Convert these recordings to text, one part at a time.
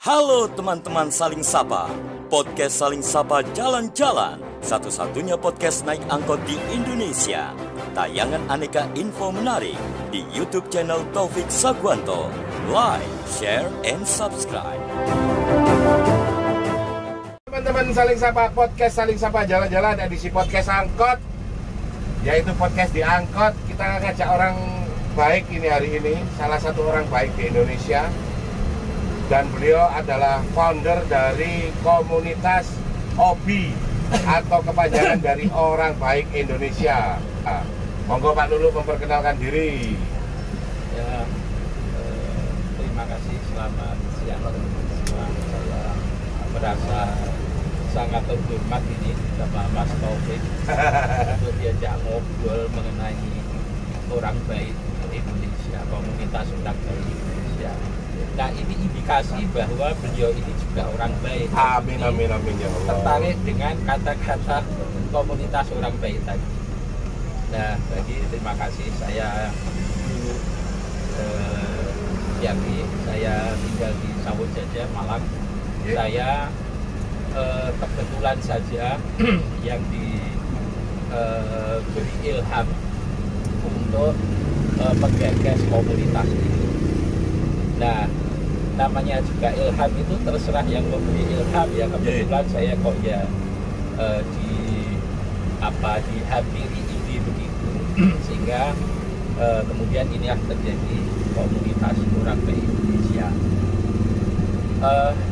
Halo teman-teman Saling Sapa, podcast Saling Sapa Jalan-Jalan, satu-satunya podcast naik angkot di Indonesia. Tayangan aneka info menarik di YouTube channel Taufik Sagwanto. Like, share, and subscribe. Teman-teman Saling Sapa, podcast Saling Sapa Jalan-Jalan, edisi podcast angkot, yaitu podcast di angkot. Kita ngajak orang baik ini hari ini, salah satu orang baik di Indonesia. Dan beliau adalah founder dari komunitas OBI atau kepanjangan dari Orang Baik Indonesia. Monggo Pak Lulu memperkenalkan diri. Ya, terima kasih, selamat siang semua. Saya merasa sangat terhormat ini sama Mas Taufik untuk diajak ngobrol mengenai orang baik Indonesia, komunitas orang baik Indonesia. Nah, ini indikasi bahwa beliau ini juga orang baik. Amin, amin, amin ya Allah. Tertarik dengan kata-kata komunitas orang baik tadi. Nah, terima kasih. Saya dulu saya tinggal di Sawojaja, Malang. Saya kebetulan saja yang diberi ilham untuk menggagas komunitas ini. Nah, namanya juga ilham itu terserah yang memberi ilham ya. Kebetulan saya kok ya dihampiri ini begitu sehingga kemudian inilah terjadi komunitas orang baik Indonesia.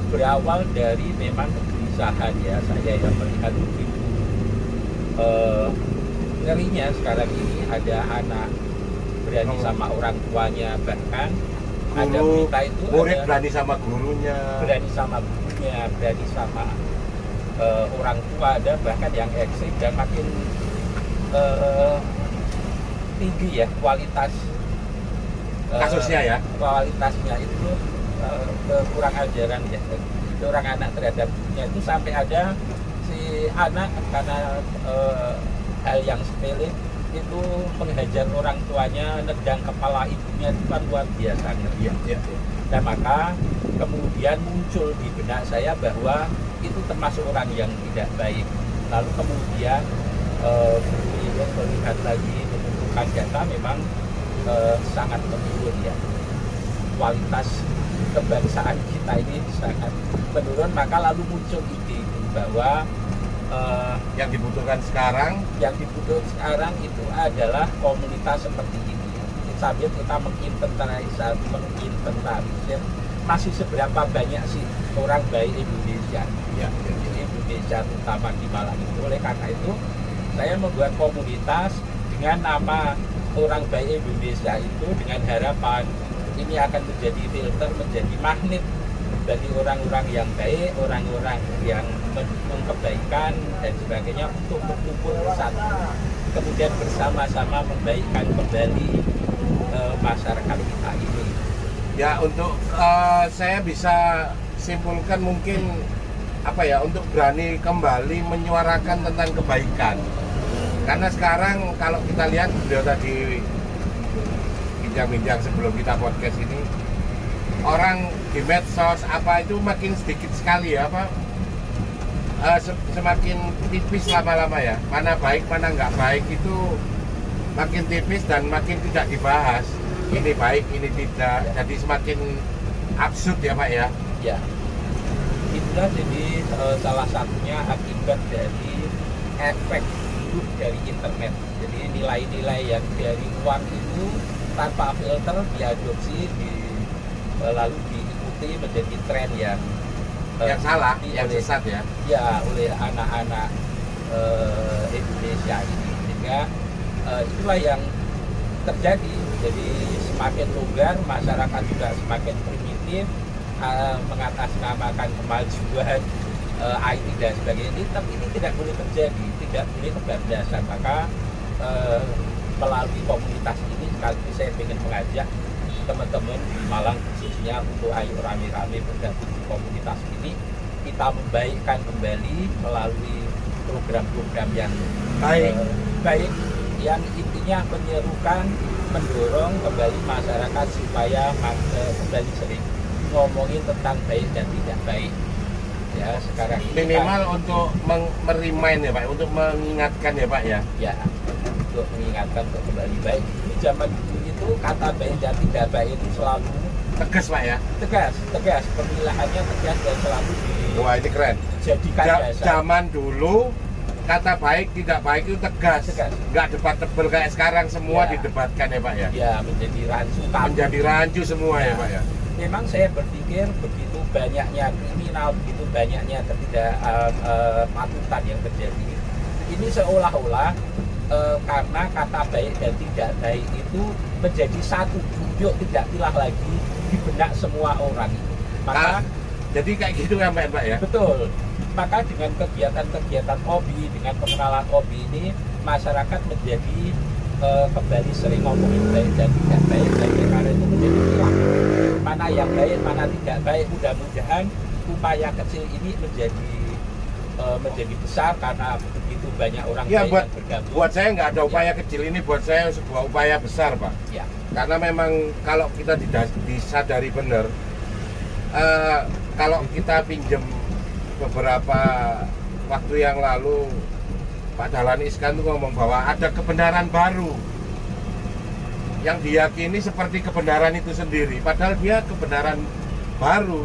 Berawal dari memang kegelisahan ya, saya yang melihat begitu ngerinya sekarang ini ada anak berani sama orang tuanya, bahkan ada berita itu murid berani sama gurunya, berani sama orang tua, ada bahkan yang ekstrim dan makin tinggi ya kualitas kasusnya ya. Kualitasnya itu kurang ajaran ya, orang anak terhadap gurunya itu sampai ada si anak karena hal yang sepele itu menghajar orang tuanya, nendang kepala ibunya, itu kan luar biasa ngeri. Dan maka kemudian muncul di benak saya bahwa itu termasuk orang yang tidak baik. Lalu kemudian beliau melihat lagi, menentukan data memang sangat menurun ya. Kualitas kebangsaan kita ini sangat menurun, maka lalu muncul ide bahwa yang dibutuhkan sekarang itu adalah komunitas seperti ini. Sambil kita menginventarisir masih seberapa banyak sih orang baik Indonesia di Indonesia, terutama di Malang itu. Oleh karena itu saya membuat komunitas dengan nama Orang Baik Indonesia itu, dengan harapan ini akan menjadi filter, menjadi magnet bagi orang-orang yang baik, orang-orang yang mendukung kebaikan dan sebagainya untuk berkumpul bersatu, kemudian bersama-sama membaikkan kembali masyarakat kita ini. Ya, untuk saya bisa simpulkan mungkin untuk berani kembali menyuarakan tentang kebaikan. Karena sekarang kalau kita lihat, beliau tadi bincang-bincang sebelum kita podcast ini, orang di medsos itu makin sedikit sekali ya, semakin tipis lama-lama ya. Mana baik mana nggak baik itu makin tipis dan makin tidak dibahas. Ini baik, ini tidak. Jadi semakin absurd ya Pak ya. Ya, itulah jadi salah satunya akibat dari efek buruk dari internet. Jadi nilai-nilai yang dari luar itu tanpa filter diadopsi, lalu diikuti menjadi tren yang salah, yang sesat ya. Ya, oleh anak-anak Indonesia ini, sehingga itulah yang terjadi. Jadi semakin longgar, masyarakat juga semakin primitif, mengatasnamakan kemajuan IT dan sebagainya. Tapi ini tidak boleh terjadi, tidak boleh kebablasan. Maka melalui komunitas ini sekaligus saya ingin mengajak teman-teman di Malang khususnya untuk ayo rame-rame bergabung di komunitas ini, kita membaikkan kembali melalui program-program yang baik yang intinya menyerukan, mendorong kembali masyarakat supaya kembali sering ngomongin tentang baik dan tidak baik. Ya, sekarang ini minimal untuk merimain ya Pak, untuk mengingatkan ya Pak ya. Ya, untuk mengingatkan untuk kembali baik. Di zaman dulu itu kata baik dan tidak baik itu selalu Tegas Pak ya. tegas, pemilahannya tegas dan selalu Wah ini keren. dijadikan dasar. Zaman dulu kata baik tidak baik itu tegas. Nggak debat-tebel kayak sekarang, semua Ya. didebatkan ya Pak ya. Ya, menjadi rancu tabu. Menjadi rancu semua ya Pak ya. Memang saya berpikir begitu banyaknya kriminal, begitu banyaknya ketidakpatutan yang terjadi, ini seolah-olah karena kata baik dan tidak baik itu menjadi satu buyuk tidak pilah lagi di benak semua orang. Maka jadi kayak gitu ya Pak ya. betul. Maka dengan kegiatan-kegiatan hobi, dengan pengenalan hobi ini, masyarakat menjadi kembali sering ngomongin baik dan tidak baik, dan karena itu menjadi pilah. Mana yang baik, mana tidak baik. Mudah-mudahan upaya kecil ini menjadi besar karena begitu banyak orang Ya baik buat yang bergabung. buat saya nggak ada upaya kecil ini, buat saya sebuah upaya besar Pak. Ya, Karena memang kalau kita disadari benar, kalau kita pinjem beberapa waktu yang lalu Pak Dahlan Iskan itu ngomong bahwa ada kebenaran baru yang diyakini seperti kebenaran itu sendiri, padahal dia kebenaran baru,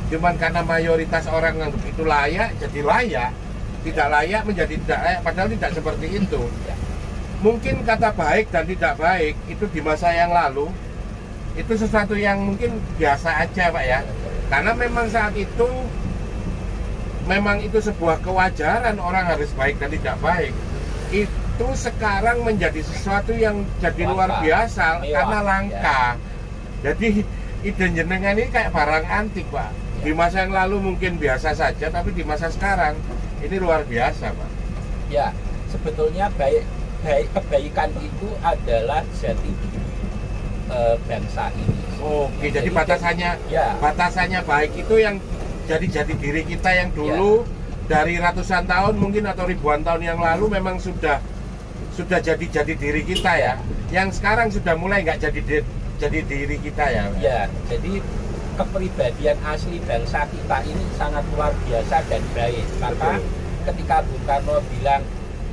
cuman karena mayoritas orang nganggap itu layak jadi layak, tidak layak menjadi tidak layak, padahal tidak seperti itu. Mungkin kata baik dan tidak baik itu di masa yang lalu itu sesuatu yang mungkin biasa aja Pak ya, karena memang saat itu memang itu sebuah kewajaran orang harus baik dan tidak baik. Itu sekarang menjadi sesuatu yang jadi luar biasa karena langka. Jadi ide jenengan ini kayak barang antik Pak. Di masa yang lalu mungkin biasa saja, tapi di masa sekarang ini luar biasa Pak. ya, sebetulnya kebaikan itu adalah jati diri bangsa ini. Oke, jadi batasannya baik itu yang jadi jati diri kita yang dulu dari ratusan tahun mungkin atau ribuan tahun yang lalu memang sudah jadi diri kita ya. Yang sekarang sudah mulai nggak jadi diri kita ya. Ya, jadi kepribadian asli bangsa kita ini sangat luar biasa dan baik. Maka ketika Bung Karno bilang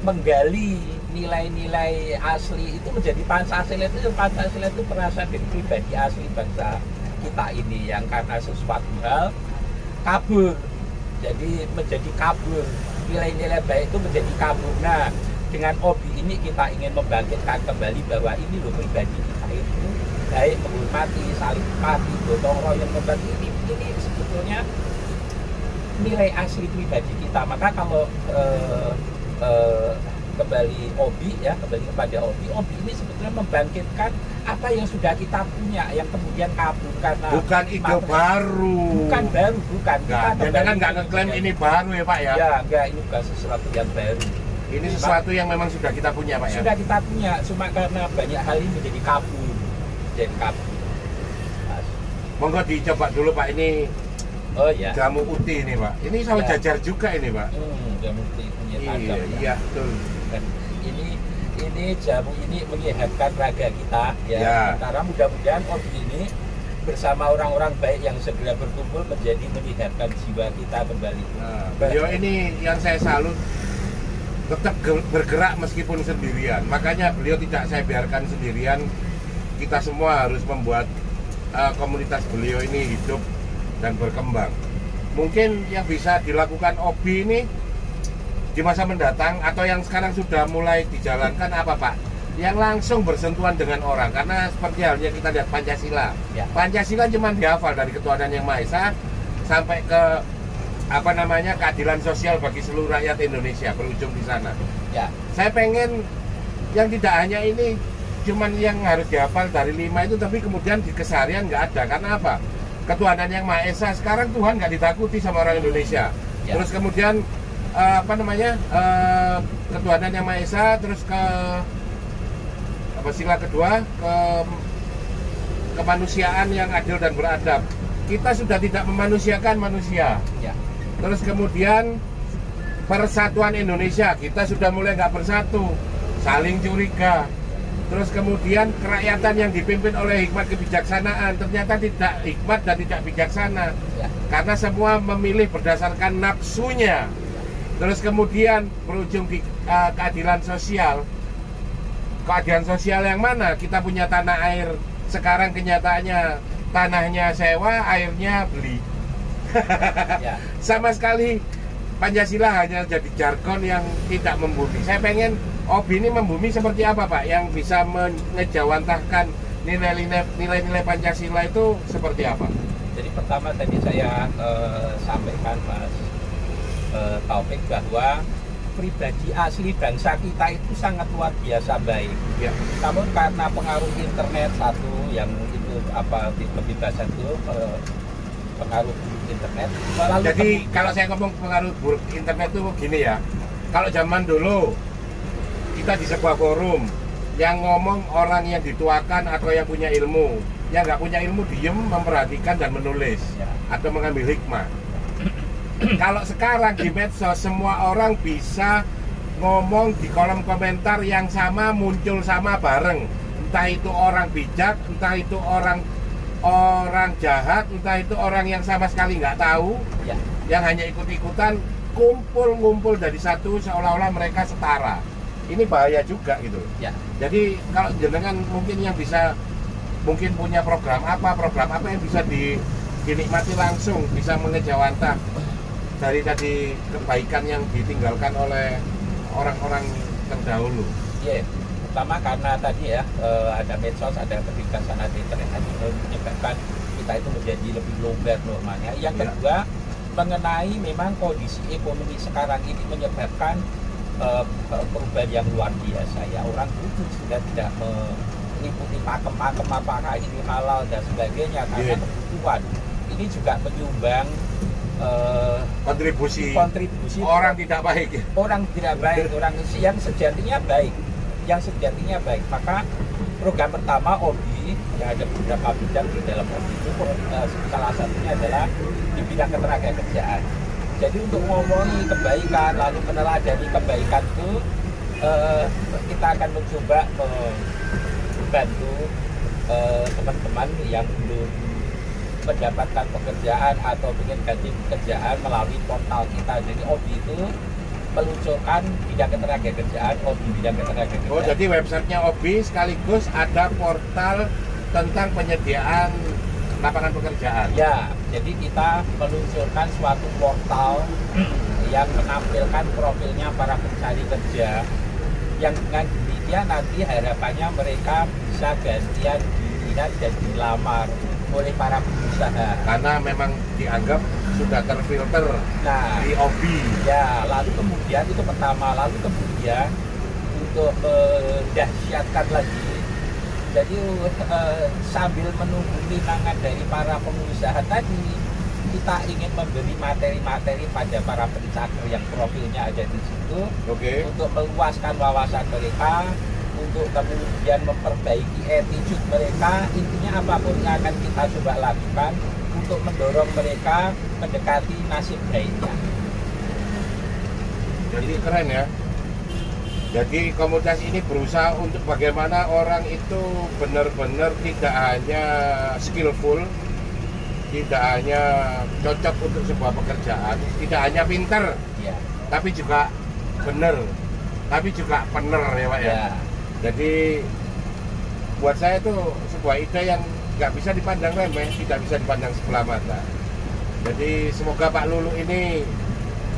menggali nilai-nilai asli itu menjadi Pancasila itu merasa dari pribadi asli bangsa kita ini yang karena sesuatu hal kabur, jadi menjadi kabur, nilai-nilai baik itu menjadi kabur. Nah, dengan hobi ini kita ingin membangkitkan kembali bahwa ini loh pribadi kita itu baik, menghormati, saling empati, gotong royong, membantu. Ini sebetulnya nilai asli pribadi kita. Maka kalau kembali kepada hobi ini sebetulnya membangkitkan apa yang sudah kita punya yang kemudian kabur karena bukan ide baru. Bukan baru. Jangan nggak ngeklaim ini baru ya Pak ya. Ya, enggak, ini bukan sesuatu yang baru. Ini sesuatu yang memang sudah kita punya Pak ya. Sudah kita punya, cuma karena banyak hal ini menjadi kabur. Monggo dicoba dulu Pak, ini Oh ya. jamu putih ini Pak. Ini saus jajar juga ini Pak. Jamu putih punya tajam. Iya, betul. Ini jamu ini menyehatkan raga kita ya. Karena mudah-mudahan hobi ini bersama orang-orang baik yang segera berkumpul menjadi menyehatkan jiwa kita kembali. Nah, beliau ini yang saya salut, tetap bergerak meskipun sendirian. Makanya beliau tidak saya biarkan sendirian. Kita semua harus membuat komunitas beliau ini hidup dan berkembang. Mungkin yang bisa dilakukan hobi ini di masa mendatang atau yang sekarang sudah mulai dijalankan apa Pak? Yang langsung bersentuhan dengan orang, karena seperti halnya kita lihat Pancasila. Ya. Pancasila cuma dihafal dari ketuhanan yang Maha Esa sampai ke keadilan sosial bagi seluruh rakyat Indonesia, berujung di sana. Ya. Saya pengen yang tidak hanya ini cuman yang harus dihafal dari 5 itu, tapi kemudian di keseharian nggak ada. Karena apa? Ketuhanan yang Maha Esa, sekarang Tuhan nggak ditakuti sama orang Indonesia. Ya. Terus kemudian ketuhanan yang Maha Esa, terus sila kedua kemanusiaan yang adil dan beradab. Kita sudah tidak memanusiakan manusia. Ya. Terus kemudian persatuan Indonesia, kita sudah mulai nggak bersatu, saling curiga. Terus kemudian kerakyatan yang dipimpin oleh hikmat kebijaksanaan ternyata tidak hikmat dan tidak bijaksana. Ya. Karena semua memilih berdasarkan nafsunya. Terus kemudian berujung di keadilan sosial. Keadilan sosial yang mana? Kita punya tanah air, sekarang kenyataannya tanahnya sewa, airnya beli. Ya. Sama sekali Pancasila hanya jadi jargon yang tidak membumi. Saya pengen Obi ini membumi seperti apa Pak? Yang bisa mengejawantahkan nilai-nilai Pancasila itu seperti apa? Jadi pertama tadi saya sampaikan Mas Taufik bahwa pribadi asli bangsa kita itu sangat luar biasa baik. Ya. Namun karena pengaruh internet satu yang itu apa kebebasan itu pengaruh internet. Lalu Jadi kalau saya ngomong pengaruh buruk internet itu gini ya. Kalau zaman dulu kita di sebuah forum yang ngomong orang yang dituakan atau yang punya ilmu, yang nggak punya ilmu diem memperhatikan dan menulis Ya. atau mengambil hikmah. Kalau sekarang di medsos semua orang bisa ngomong di kolom komentar yang sama, muncul sama bareng. Entah itu orang bijak, entah itu orang jahat, entah itu orang yang sama sekali nggak tahu, ya, yang hanya ikut-ikutan, ngumpul dari satu seolah-olah mereka setara. Ini bahaya juga gitu. ya, Jadi kalau jenengan mungkin yang bisa mungkin punya program apa yang bisa dinikmati langsung, bisa mengejawantah dari tadi kebaikan yang ditinggalkan oleh orang-orang terdahulu. ya. Pertama karena tadi ya ada medsos, ada kebijaksanaan di internet tadi menyebabkan kita itu menjadi lebih longgar normalnya. Yang kedua mengenai memang kondisi ekonomi sekarang ini menyebabkan perubahan yang luar biasa ya. Orang itu sudah tidak mengikuti pakem-pakem apakah ini halal dan sebagainya karena kebutuhan. Ini juga menyumbang kontribusi orang tidak baik. orang yang sejatinya baik. Maka program pertama OBI yang ada beberapa bidang di dalam OBI itu salah satunya adalah di bidang ketenagakerjaan. Jadi untuk ngomongi kebaikan lalu meneladani kebaikan itu kita akan mencoba membantu teman-teman yang belum mendapatkan pekerjaan atau ingin ganti pekerjaan melalui portal kita. Jadi OBI itu meluncurkan bidang ketenagakerjaan, OBI bidang ketenagakerjaan. Oh, jadi websitenya OBI sekaligus ada portal tentang penyediaan lapangan pekerjaan. Ya, jadi kita meluncurkan suatu portal yang menampilkan profilnya para pencari kerja yang dengan demikian nanti harapannya mereka bisa gantian dilihat dan dilamar oleh para pengusaha Karena memang dianggap sudah terfilter di OBI. ya. Lalu kemudian itu pertama, lalu kemudian untuk mendahsyatkan lagi, jadi sambil menunggu pinangan dari para pengusaha tadi, kita ingin memberi materi-materi pada para pencaker yang profilnya ada di situ. Oke. Untuk meluaskan wawasan mereka, untuk kemudian memperbaiki attitude mereka. Intinya apapun yang akan kita coba lakukan untuk mendorong mereka mendekati nasib baiknya. Jadi keren ya. Jadi komunitas ini berusaha untuk bagaimana orang itu benar-benar tidak hanya skillful, tidak hanya cocok untuk sebuah pekerjaan, tidak hanya pinter, Ya. tapi juga benar, tapi juga bener ya Pak ya. Ya. Jadi buat saya itu sebuah ide yang nggak bisa dipandang remeh, tidak bisa dipandang sebelah mata. Jadi semoga Pak Lulu ini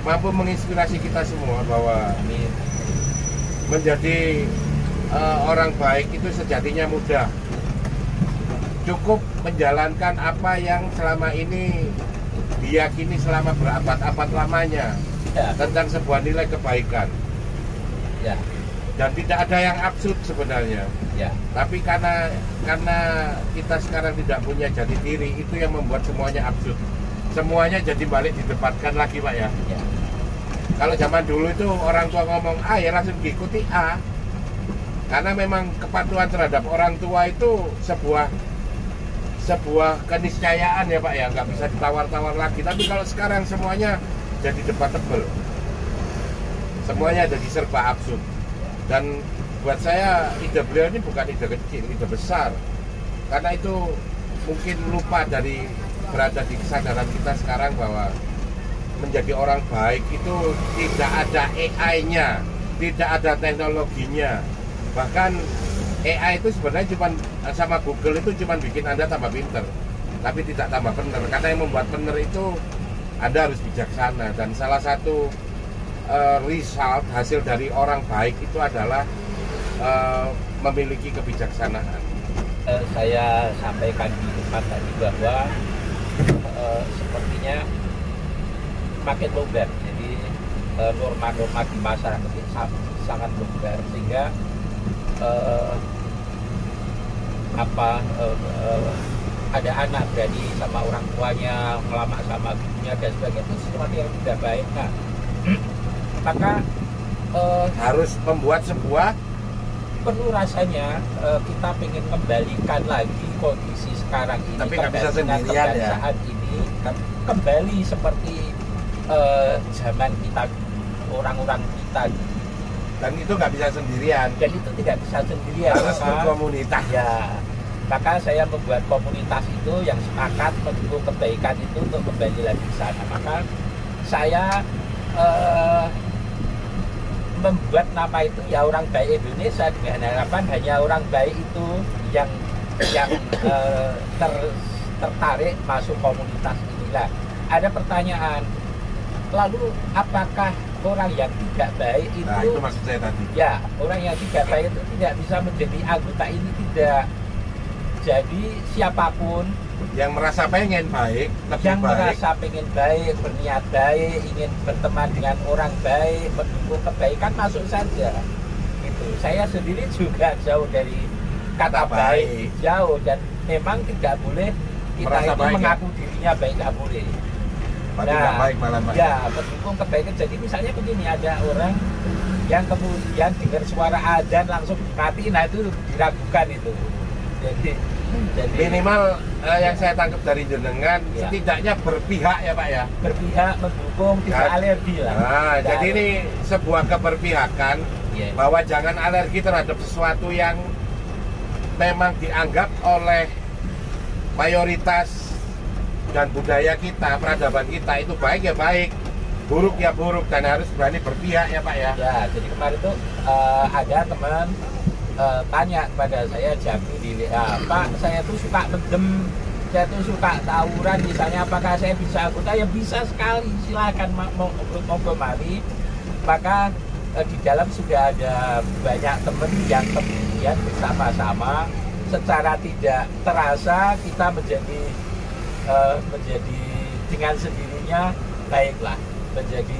mampu menginspirasi kita semua bahwa Amin. menjadi orang baik itu sejatinya mudah. Cukup menjalankan apa yang selama ini diyakini selama berabad-abad lamanya Ya. tentang sebuah nilai kebaikan. Ya. Dan tidak ada yang absurd sebenarnya. Ya. Tapi karena kita sekarang tidak punya jati diri, itu yang membuat semuanya absurd. Semuanya jadi balik ditempatkan lagi Pak ya. Ya. Kalau zaman dulu itu orang tua ngomong A ya langsung diikuti A. Karena memang kepatuhan terhadap orang tua itu sebuah keniscayaan ya Pak ya, nggak bisa ditawar-tawar lagi. Tapi kalau sekarang semuanya jadi debatable, semuanya jadi serba absurd. Dan buat saya ide beliau ini bukan ide kecil, ide besar. Karena itu mungkin lupa dari berada di kesadaran kita sekarang bahwa menjadi orang baik itu tidak ada AI-nya, tidak ada teknologinya. Bahkan AI itu sebenarnya cuma sama Google itu cuma bikin Anda tambah pinter, tapi tidak tambah benar. Karena yang membuat benar itu Anda harus bijaksana. Dan salah satu result hasil dari orang baik itu adalah memiliki kebijaksanaan. Saya sampaikan di depan tadi bahwa sepertinya makin longgar. Jadi norma-norma di masyarakat ini sangat longgar, sehingga ada anak berani sama orang tuanya, ngelama sama gurunya dan sebagainya, itu sesuatu yang tidak baik. Nah, maka Harus membuat sebuah perlu rasanya kita ingin kembalikan lagi kondisi sekarang ini, tapi nggak bisa sendirian ya. Saat ini kembali seperti zaman kita, orang-orang kita, Dan itu nggak bisa sendirian. dan itu tidak bisa sendirian. Harus berkomunitas. Ya, maka saya membuat komunitas itu yang sepakat mendukung kebaikan itu untuk kembali lagi ke sana. Maka saya membuat nama itu ya Orang Baik Indonesia, dengan harapan hanya orang baik itu yang tertarik masuk komunitas inilah. Ada pertanyaan, lalu apakah orang yang tidak baik itu, Nah, itu maksud saya tadi. ya, orang yang tidak baik itu tidak bisa menjadi anggota ini? Tidak. Jadi siapapun Yang merasa pengen baik, lebih yang baik. merasa pengen baik, berniat baik, ingin berteman dengan orang baik, mendukung kebaikan, masuk saja. Itu. Saya sendiri juga jauh dari kata Kata baik, baik. jauh, dan memang tidak boleh kita Merasa itu baik, mengaku dirinya baik, nggak boleh. Berarti nggak baik malah baik. Ya, mendukung kebaikan. Jadi misalnya begini, ada orang yang kemudian dengar suara adzan langsung mati, nah itu diragukan itu. Jadi Minimal yang saya tangkap dari jenengan, Ya. setidaknya berpihak ya Pak ya. berpihak, mendukung, tidak Ya. alergi lah. Nah, Tidak jadi ini alergi. sebuah keberpihakan Ya. bahwa jangan alergi terhadap sesuatu yang memang dianggap oleh mayoritas dan budaya kita, peradaban kita itu baik ya baik, buruk ya buruk, dan harus berani berpihak ya Pak ya. Ya, jadi kemarin tuh ada teman tanya kepada saya, Jami di WA, Pak, saya tuh suka mendem, saya tuh suka tawuran, misalnya apakah saya bisa anggota? Ya bisa sekali, silakan monggo mari. Maka di dalam sudah ada banyak teman yang kemudian bersama-sama secara tidak terasa kita menjadi dengan sendirinya baiklah, menjadi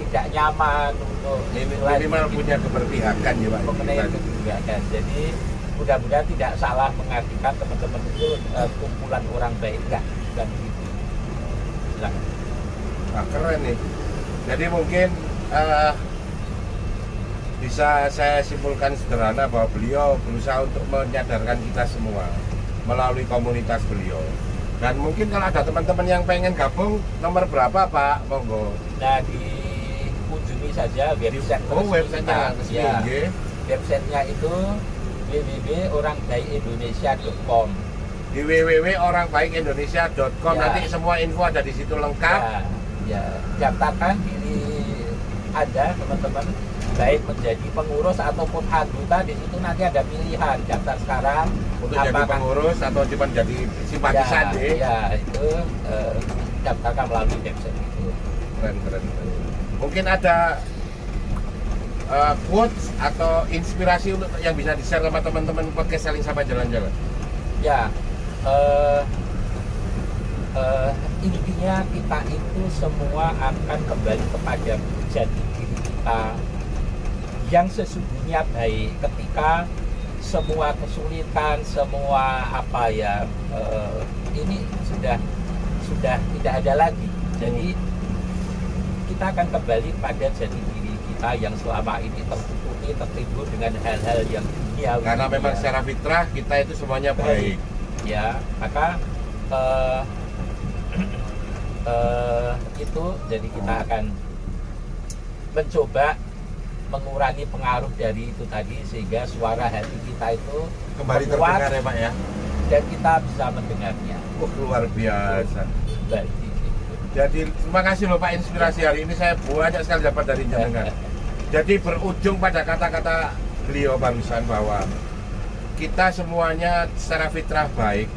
tidak nyaman untuk Minimal punya keberpihakan ya Pak. mengenai itu juga kan. Jadi mudah-mudahan tidak salah mengartikan teman-teman itu kumpulan orang baik, enggak begitu. Silakan. Nah, keren nih. Jadi mungkin bisa saya simpulkan sederhana bahwa beliau berusaha untuk menyadarkan kita semua melalui komunitas beliau. Dan mungkin kalau ada teman-teman yang pengen gabung, nomor berapa Pak? Monggo. Nah, dikunjungi saja website Oh, resmi website-nya kita. resmi, Ya, nggih. websitenya itu www.orangbaik-indonesia.com. Di www.orangbaik-indonesia.com. Ya. Nanti semua info ada di situ lengkap. Ya, daftarkan diri Anda, teman-teman, baik menjadi pengurus ataupun anggota. Di situ nanti ada pilihan, daftar sekarang Untuk jadi pengurus atau cuma jadi simpatisan deh. ya itu daftarkan melalui website itu. Keren. Mungkin ada quotes atau inspirasi untuk yang bisa di-share sama teman-teman podcast Saling Sapa Jalan-Jalan. Ya, intinya kita itu semua akan kembali kepada jati diri kita yang sesungguhnya baik. Ketika semua kesulitan, semua ini sudah tidak ada lagi. Jadi kita akan kembali pada jati diri kita yang selama ini tertutupi, tertimbun dengan hal-hal yang duniawi. Karena memang secara fitrah kita itu semuanya baik. Ya, maka itu jadi kita akan mencoba mengurangi pengaruh dari itu tadi, sehingga suara hati kita itu Kembali menguat terdengar ya Pak ya. dan kita bisa mendengarnya. Luar biasa. Baik, gitu. Jadi terima kasih loh Pak, inspirasi hari ini saya banyak sekali dapat dari jenengan. Jadi berujung pada kata-kata beliau barusan bahwa kita semuanya secara fitrah baik,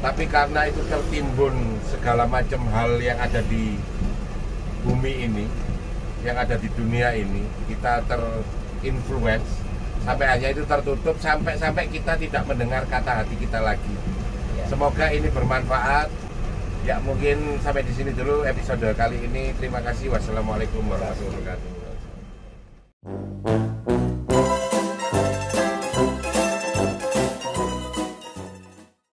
tapi karena itu tertimbun segala macam hal yang ada di bumi ini, yang ada di dunia ini, kita terinfluence sampai hanya itu tertutup, sampai kita tidak mendengar kata hati kita lagi. Semoga ini bermanfaat. Ya mungkin sampai di sini dulu episode kali ini. Terima kasih. Wassalamualaikum warahmatullahi wabarakatuh.